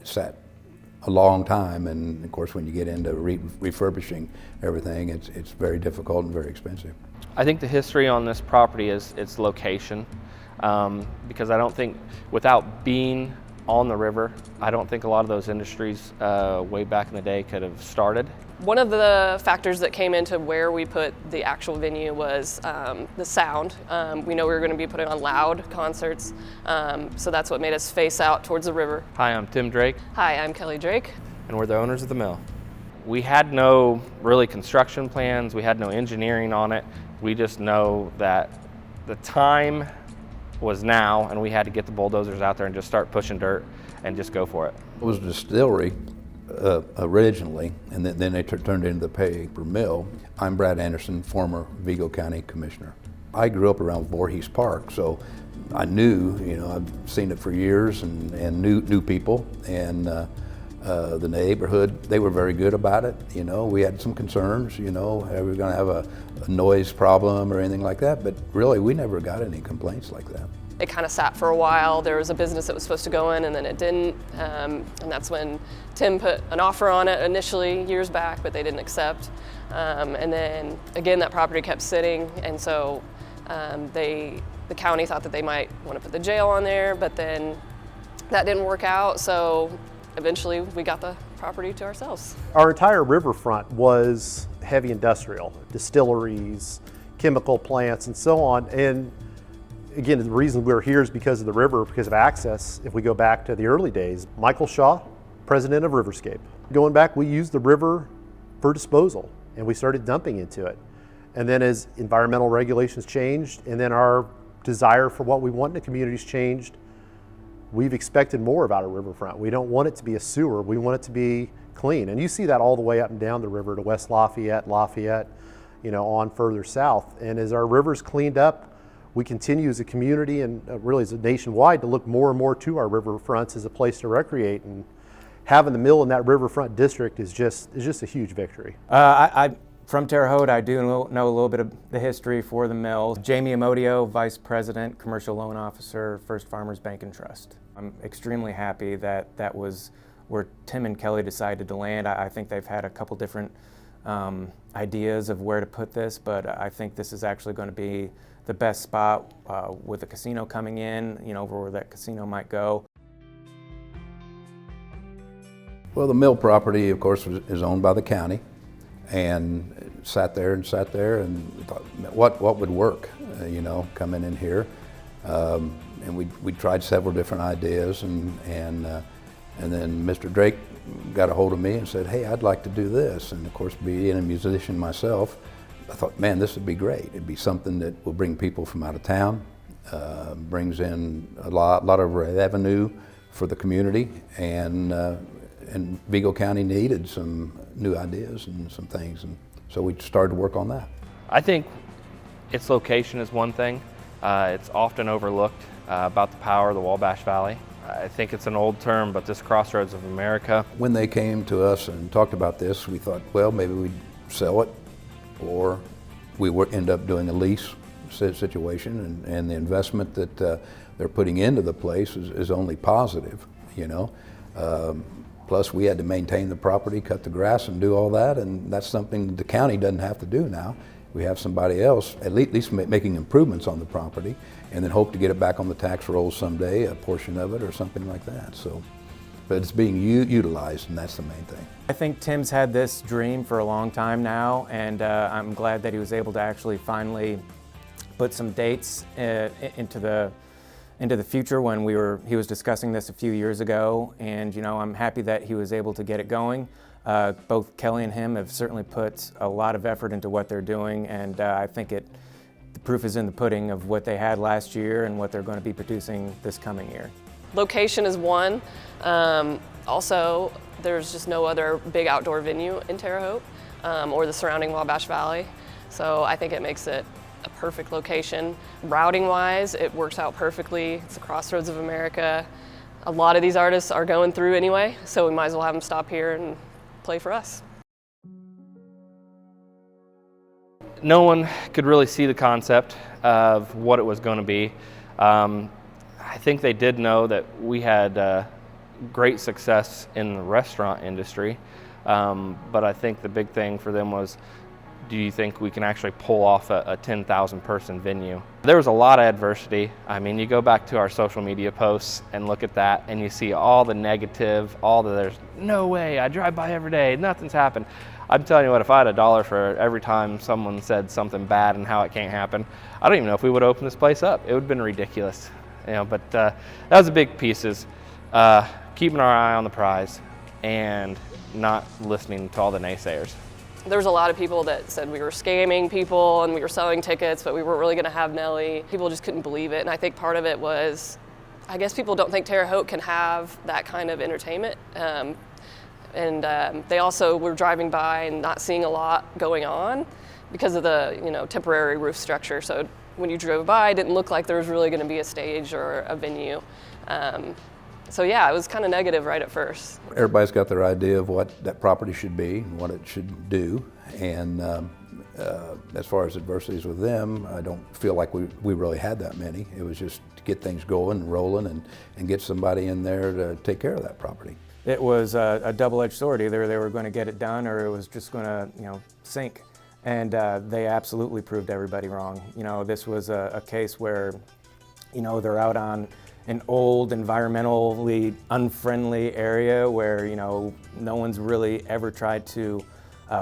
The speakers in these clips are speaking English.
Sat a long time, and of course when you get into refurbishing everything, it's very difficult and very expensive. I think the history on this property is its location, because I don't think, without being on the river, I don't think a lot of those industries way back in the day could have started. One of the factors that came into where we put the actual venue was the sound. We know we were going to be putting on loud concerts, so that's what made us face out towards the river. Hi, I'm Tim Drake. Hi, I'm Kelly Drake. And we're the owners of the mill. We had no really construction plans, we had no engineering on it. We just know that the time was now, and we had to get the bulldozers out there and just start pushing dirt and just go for it. It was a distillery originally, and then they turned into the paper mill. I'm Brad Anderson, former Vigo County Commissioner. I grew up around Voorhees Park, so I knew, I've seen it for years and knew people, and the neighborhood, they were very good about it. We had some concerns, are we going to have a noise problem or anything like that, but really we never got any complaints like that. It kind of sat for a while. There was a business that was supposed to go in and then it didn't, and that's when Tim put an offer on it initially years back, but they didn't accept. And then again, that property kept sitting, and so the county thought that they might want to put the jail on there, but then that didn't work out, so eventually we got the property to ourselves. Our entire riverfront was heavy industrial, distilleries, chemical plants, and so on. And again, the reason we're here is because of the river, because of access. If we go back to the early days, Michael Shaw, president of Riverscape. Going back, we used the river for disposal, and we started dumping into it. And then as environmental regulations changed, and then our desire for what we want in the communities changed, we've expected more about our riverfront. We don't want it to be a sewer, we want it to be clean. And you see that all the way up and down the river to West Lafayette, on further south. And as our river's cleaned up, we continue as a community and really as a nationwide to look more and more to our riverfronts as a place to recreate. And having the mill in that riverfront district is just a huge victory. I'm from Terre Haute. I do know a little bit of the history for the mill. Jamie Amodio, Vice President, Commercial Loan Officer, First Farmers Bank and Trust. I'm extremely happy that was where Tim and Kelly decided to land. I think they've had a couple different ideas of where to put this, but I think this is actually going to be the best spot with the casino coming in, where that casino might go. Well, the mill property, of course, is owned by the county, and sat there and thought, what would work, coming in here. And we tried several different ideas, and then Mr. Drake got a hold of me and said, hey, I'd like to do this. And of course, being a musician myself, I thought, man, this would be great. It'd be something that will bring people from out of town, brings in a lot of revenue for the community, and Vigo County needed some new ideas and some things, and so we started to work on that. I think its location is one thing. It's often overlooked about the power of the Wabash Valley. I think it's an old term, but this crossroads of America. When they came to us and talked about this, we thought, well, maybe we'd sell it, or we would end up doing a lease situation, and the investment that they're putting into the place is only positive, Plus, we had to maintain the property, cut the grass, and do all that, and that's something the county doesn't have to do now. We have somebody else at least making improvements on the property, and then hope to get it back on the tax rolls someday, a portion of it or something like that. So, but it's being utilized, and that's the main thing. I think Tim's had this dream for a long time now, and I'm glad that he was able to actually finally put some dates into the future when he was discussing this a few years ago, and I'm happy that he was able to get it going. Both Kelly and him have certainly put a lot of effort into what they're doing, and I think the proof is in the pudding of what they had last year and what they're going to be producing this coming year. Location is one. Also, there's just no other big outdoor venue in Terre Haute or the surrounding Wabash Valley, so I think it makes it a perfect location. Routing wise, it works out perfectly. It's the crossroads of America. A lot of these artists are going through anyway, so we might as well have them stop here and play for us. No one could really see the concept of what it was going to be. I think they did know that we had great success in the restaurant industry, but I think the big thing for them was, do you think we can actually pull off a 10,000 person venue? There was a lot of adversity. I mean, you go back to our social media posts and look at that and you see all the negative, there's no way, I drive by every day, nothing's happened. I'm telling you what, if I had $1 for every time someone said something bad and how it can't happen, I don't even know if we would open this place up. It would have been ridiculous, but that was the big pieces. Keeping our eye on the prize and not listening to all the naysayers. There was a lot of people that said we were scamming people and we were selling tickets, but we weren't really going to have Nelly. People just couldn't believe it, and I think part of it was, I guess people don't think Terre Haute can have that kind of entertainment. They also were driving by and not seeing a lot going on because of the temporary roof structure. So when you drove by, it didn't look like there was really going to be a stage or a venue. So yeah, it was kind of negative right at first. Everybody's got their idea of what that property should be, and what it should do, and as far as adversities with them, I don't feel like we really had that many. It was just to get things going and rolling and get somebody in there to take care of that property. It was a double-edged sword. Either they were going to get it done or it was just going to sink. And they absolutely proved everybody wrong. This was a case where they're out on an old, environmentally unfriendly area where no one's really ever tried to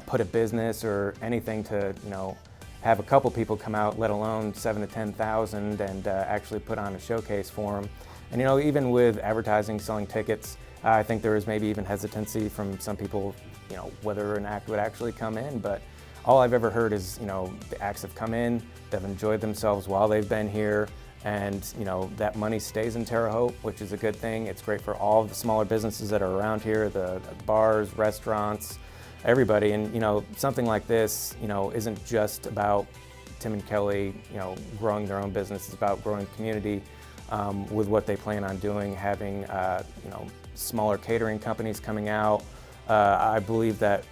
put a business or anything to have a couple people come out, let alone 7,000 to 10,000, and actually put on a showcase for them. And even with advertising, selling tickets, I think there was maybe even hesitancy from some people, whether an act would actually come in. But all I've ever heard is the acts have come in, they've enjoyed themselves while they've been here. And that money stays in Terre Haute, which is a good thing. It's great for all of the smaller businesses that are around here, the bars, restaurants, everybody. And something like this, isn't just about Tim and Kelly, growing their own business. It's about growing community with what they plan on doing, having smaller catering companies coming out. I believe that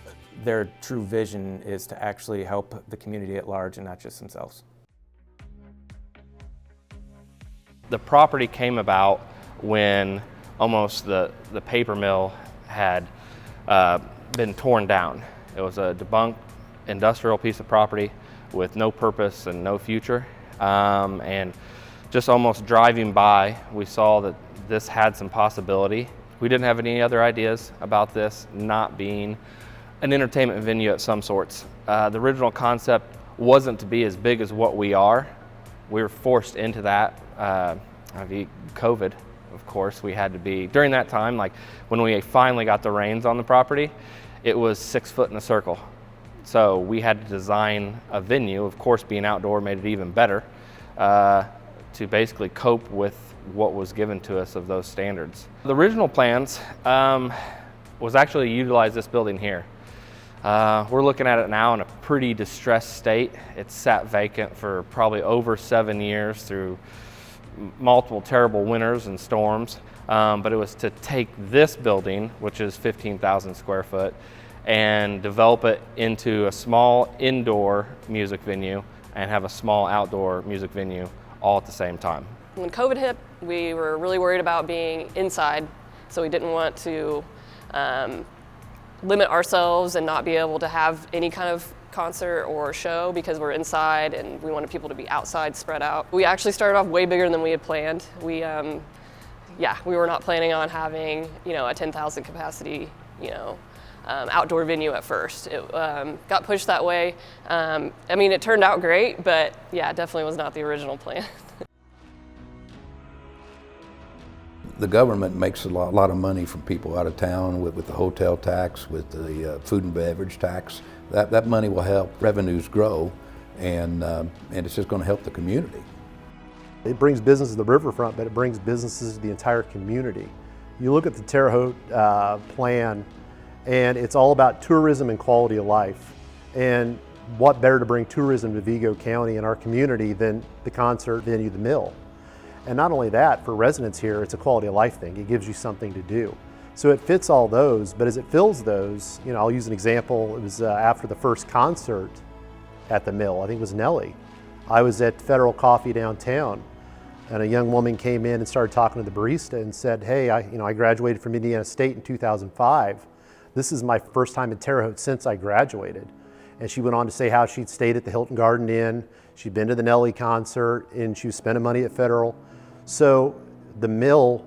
their true vision is to actually help the community at large and not just themselves. The property came about when almost the paper mill had been torn down. It was a debunked industrial piece of property with no purpose and no future. And just almost driving by, we saw that this had some possibility. We didn't have any other ideas about this not being an entertainment venue of some sorts. The original concept wasn't to be as big as what we are. We were forced into that. COVID, of course, we had to be. During that time, like when we finally got the reins on the property, it was 6 foot in a circle. So we had to design a venue, of course being outdoor made it even better, to basically cope with what was given to us of those standards. The original plans was actually to utilize this building here. We're looking at it now in a pretty distressed state. It's sat vacant for probably over 7 years through multiple terrible winters and storms. But it was to take this building, which is 15,000 square foot, and develop it into a small indoor music venue and have a small outdoor music venue all at the same time. When COVID hit, we were really worried about being inside, so we didn't want to limit ourselves and not be able to have any kind of concert or show because we're inside and we wanted people to be outside, spread out. We actually started off way bigger than we had planned. We were not planning on having a 10,000 capacity outdoor venue at first. It got pushed that way. It turned out great, but yeah, it definitely was not the original plan. The government makes a lot of money from people out of town with the hotel tax, with the food and beverage tax. That money will help revenues grow, and it's just going to help the community. It brings business to the riverfront, but it brings businesses to the entire community. You look at the Terre Haute plan, and it's all about tourism and quality of life. And what better to bring tourism to Vigo County and our community than the concert venue, the Mill? And not only that, for residents here, it's a quality of life thing. It gives you something to do. So it fits all those, but as it fills those, you know, I'll use an example. It was after the first concert at the Mill, I think it was Nelly. I was at Federal Coffee downtown, and a young woman came in and started talking to the barista and said, hey, I graduated from Indiana State in 2005. This is my first time in Terre Haute since I graduated. And she went on to say how she'd stayed at the Hilton Garden Inn, she'd been to the Nelly concert, and she was spending money at Federal. So the Mill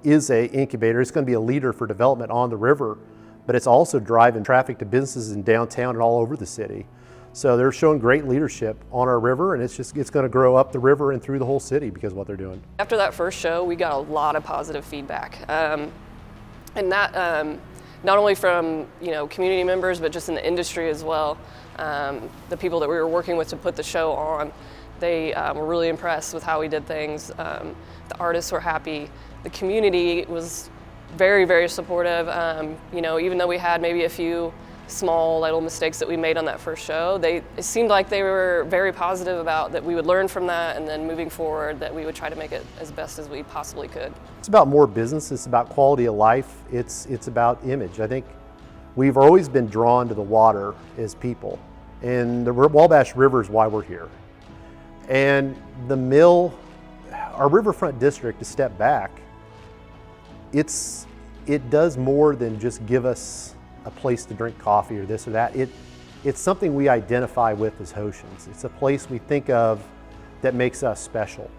is an incubator. It's going to be a leader for development on the river, but it's also driving traffic to businesses in downtown and all over the city. So they're showing great leadership on our river, and it's going to grow up the river and through the whole city because of what they're doing. After that first show, we got a lot of positive feedback, and that not only from community members, but just in the industry as well. The people that we were working with to put the show on, they were really impressed with how we did things. The artists were happy. The community was very, very supportive. Even though we had maybe a few small little mistakes that we made on that first show, it seemed like they were very positive about that we would learn from that, and then moving forward that we would try to make it as best as we possibly could. It's about more business, it's about quality of life, it's about image. I think we've always been drawn to the water as people, and the Wabash River is why we're here. And the Mill, our riverfront district, to step back, it does more than just give us a place to drink coffee or this or that. It's something we identify with as Hautians. It's a place we think of that makes us special.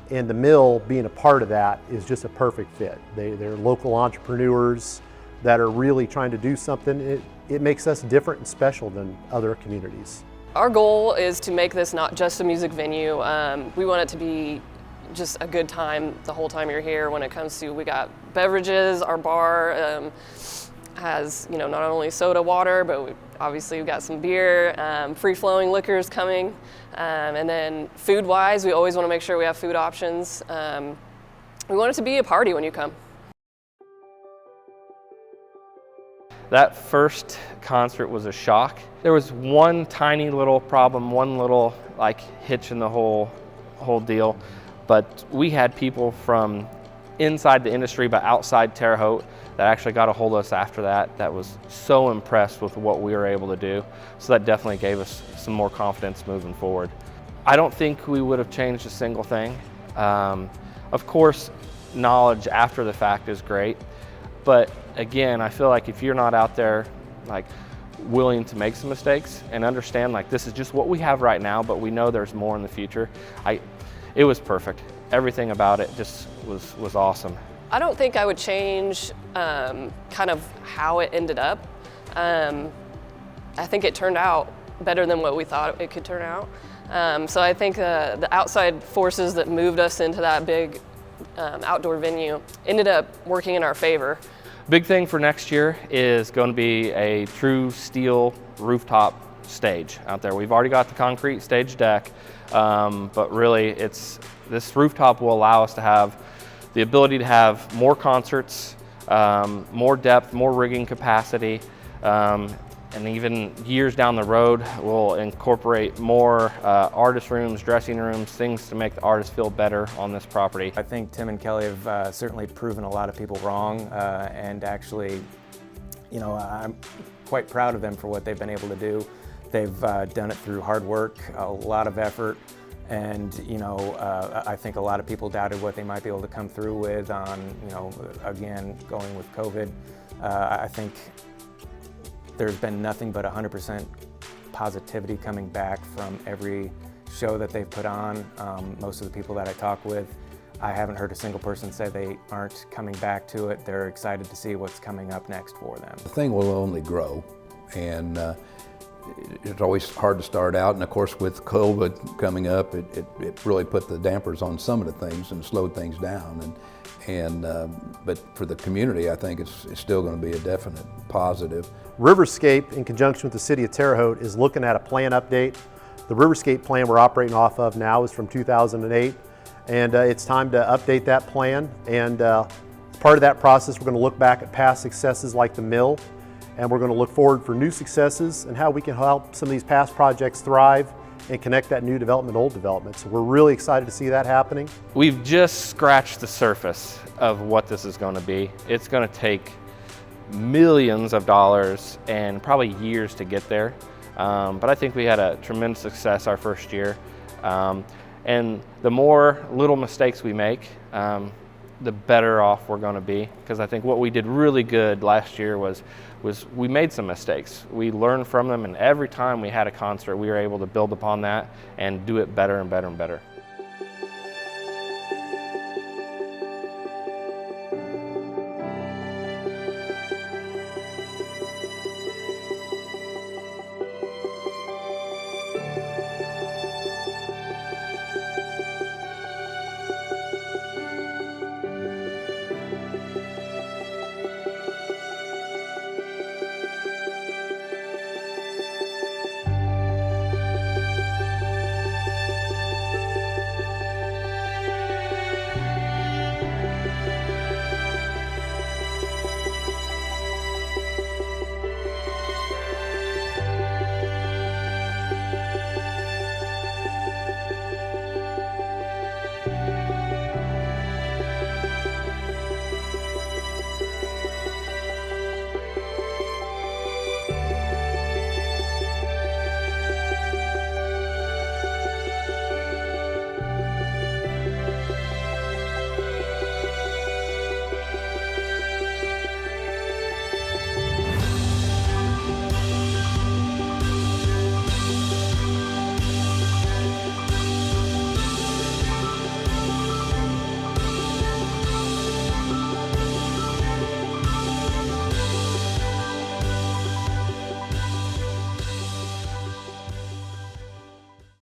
And the Mill, being a part of that, is just a perfect fit. They're local entrepreneurs that are really trying to do something. It makes us different and special than other communities. Our goal is to make this not just a music venue. We want it to be just a good time the whole time you're here. When it comes to, we got beverages, our bar has not only soda, water, but obviously we've got some beer, free-flowing liquors coming, and then food-wise, we always want to make sure we have food options. We want it to be a party when you come. That first concert was a shock. There was one tiny little problem, one little hitch in the whole deal, but we had people from inside the industry but outside Terre Haute that actually got a hold of us after that was so impressed with what we were able to do. So that definitely gave us some more confidence moving forward. I don't think we would have changed a single thing. Of course, knowledge after the fact is great, but again, I feel like if you're not out there willing to make some mistakes and understand this is just what we have right now, but we know there's more in the future, it was perfect. Everything about it just was awesome. I don't think I would change kind of how it ended up. I think it turned out better than what we thought it could turn out. So I think the outside forces that moved us into that big outdoor venue ended up working in our favor. Big thing for next year is going to be a true steel rooftop stage out there. We've already got the concrete stage deck, but really this rooftop will allow us to have the ability to have more concerts, more depth, more rigging capacity, and even years down the road, we'll incorporate more artist rooms, dressing rooms, things to make the artists feel better on this property. I think Tim and Kelly have certainly proven a lot of people wrong, and actually, I'm quite proud of them for what they've been able to do. They've done it through hard work, a lot of effort, and I think a lot of people doubted what they might be able to come through with on, again, going with COVID. I think there's been nothing but 100% positivity coming back from every show that they've put on. Most of the people that I talk with, I haven't heard a single person say they aren't coming back to it. They're excited to see what's coming up next for them. The thing will only grow, and it's always hard to start out, and of course with COVID coming up, it really put the dampers on some of the things and slowed things down. But for the community, I think it's still going to be a definite positive. Riverscape, in conjunction with the City of Terre Haute, is looking at a plan update. The Riverscape plan we're operating off of now is from 2008, and it's time to update that plan. And as part of that process, we're going to look back at past successes like the Mill and we're going to look forward for new successes and how we can help some of these past projects thrive and connect that new development, old development. So we're really excited to see that happening. We've just scratched the surface of what this is going to be. It's going to take millions of dollars and probably years to get there. But I think we had a tremendous success our first year. And the more little mistakes we make, the better off we're going to be. Because I think what we did really good last year was we made some mistakes. We learned from them, and every time we had a concert, we were able to build upon that and do it better and better and better.